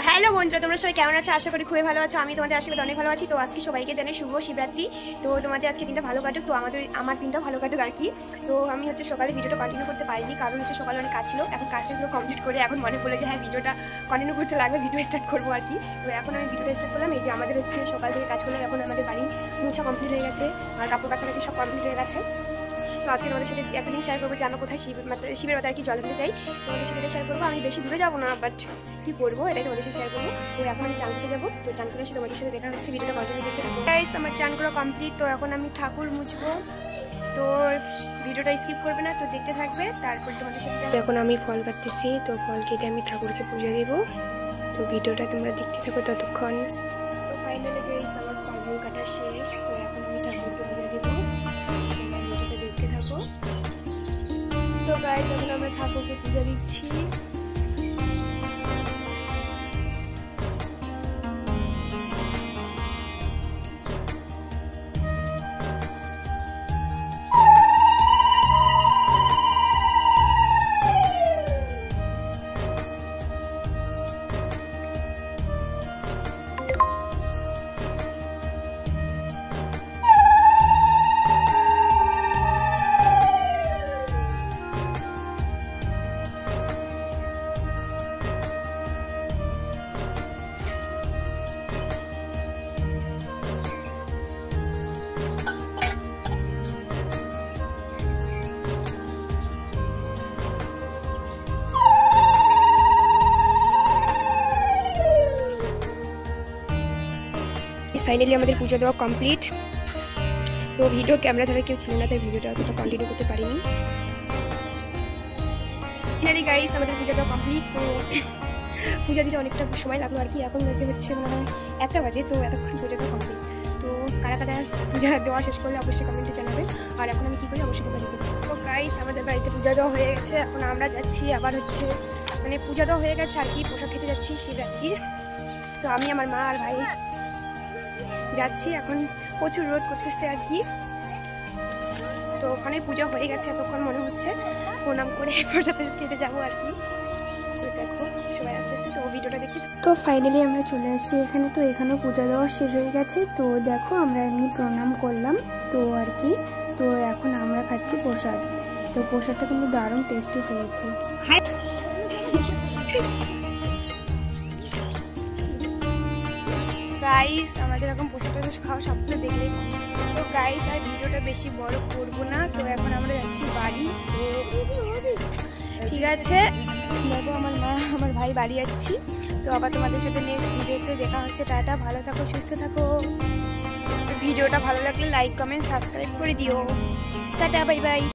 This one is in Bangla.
হ্যালো বন্ধুরা, তোমরা সবাই কেমন আছো? আশা করি খুবই ভালো আছো। আমি তোমাদের আশীর্বাদ অনেক ভালো আছি। তো আজকে সবাইকে জানাই শুভ শিবরাত্রি। তো তোমাদের আজকে দিনটা ভালো কাটুক। তো আমার দিনটা ভালো কাটুক আর কি। তো আমি সকালে ভিডিওটা কন্টিনিউ করতে পারিনি, কারণ সকালে অনেক কাজ ছিল। এখন কাজটাগুলো কমপ্লিট করে এখন মনে পড়লো যে হ্যাঁ, ভিডিওটা কন্টিনিউ করতে লাগবে, ভিডিও স্টার্ট করবো আর কি। তো এখন আমি ভিডিওটা স্টার্ট করলাম। এই যে আমাদের সকাল থেকে কাজ করলাম, এখন আমাদের বাড়ি মুছা কমপ্লিট হয়ে গেছে আর কাপড় কাছাকাছি সব কমপ্লিট হয়ে গেছে। তো আজকে তোমাদের সাথে একটা জিনিস শেয়ার করবো যে আমরা কোথায় শিবের মাথায় আর কি জল দিতে চাই। তোমাদের সাথে শেয়ার করবো। আমি বেশি দূরে যাবো না, বাট কী করবো এটাই তোমাদের সাথে শেয়ার করবো। তো এখন আমি চান করতে যাবো। তো চান করে এসে তোমাদের সাথে দেখা হচ্ছে, ভিডিওটা কন্টিনিউ করতে থাকবো। গাইস, আমার চান করা কমপ্লিট। তো এখন আমি ঠাকুর মুছবো। তো ভিডিওটা স্কিপ করবে না, তো দেখতে থাকবে। তারপর তোমাদের সাথে এখন আমি ফল কাটতেছি। তো ফল কেটে আমি ঠাকুরকে পুজো দেবো। তো ভিডিওটা তোমরা দেখতে থাকো ততক্ষণ। তো ফাইনালি গাইস, আমার ফল কাটা শেষ। তো এখন আমি ঠাকুরকে পুজো দেবো। ভিডিওটা দেখতে থাকো। তো গাইস, এখন আমরা ঠাকুরকে পুজো দিচ্ছি। ফাইনালি আমাদের পুজো দেওয়া কমপ্লিট। তো ভিডিও ক্যামেরা ধরে কেউ ছিল না, তাই ভিডিওটা অতটা কন্টিনিউ করতে পারিনি। ফাইনালি গাইস, আমাদের পুজো দেওয়া কমপ্লিট। তো পূজা দিতে অনেকটা সময় লাগলো আর কি। এখন হচ্ছে মনে হয় 1টা বাজে। তো এতক্ষণ পুজো দেওয়া কমপ্লিট। তো কারা কারা পূজা দেওয়া শেষ করলে অবশ্যই কমেন্টে জানাবে। আর এখন আমি কী করি অবশ্যই তোমরা দেখতে। তো গাইস, আমাদের বাড়িতে পূজা দেওয়া হয়ে গেছে। এখন আমরা যাচ্ছি আবার পূজা দেওয়া হয়ে গেছে আর কি, প্রসাদ খেতে যাচ্ছি শিবরাত্রির। তো আমি, আমার মা আর ভাই যাচ্ছি। এখন প্রচুর রোদ করতেছে আর কি। তো ওখানে পূজা হয়ে গেছে এতক্ষণ মনে হচ্ছে। প্রণাম করে প্রসাদ খেতে যাবো আর কি। তো দেখো সবাই আসতেছে, তো ভিডিওটা দেখি। তো ফাইনালি আমরা চলে আসি এখানে। তো এখানেও পূজা দেওয়া শেষ হয়ে গেছে। তো দেখো আমরা এমনি প্রণাম করলাম তো আর কি। তো এখন আমরা খাচ্ছি প্রসাদ। তো প্রসাদটা কিন্তু দারুণ টেস্টি হয়েছে। গাইস, আমাদের এখন প্রসাদটা খাওয়া স্বপ্ন দেখলেই। তো গাইস, আর ভিডিওটা বেশি বড় করবো না। তো এখন আমরা যাচ্ছি বাড়ি। ঠিক আছে, দেখো আমার মা আমার ভাই বাড়ি যাচ্ছি। তো আবার তোমাদের সাথে নেক্সট ভিডিওতে দেখা হচ্ছে। টাটা, ভালো থাকো, সুস্থ থাকো। ভিডিওটা ভালো লাগলে লাইক, কমেন্ট, সাবস্ক্রাইব করে দিও। Tata, bye bye.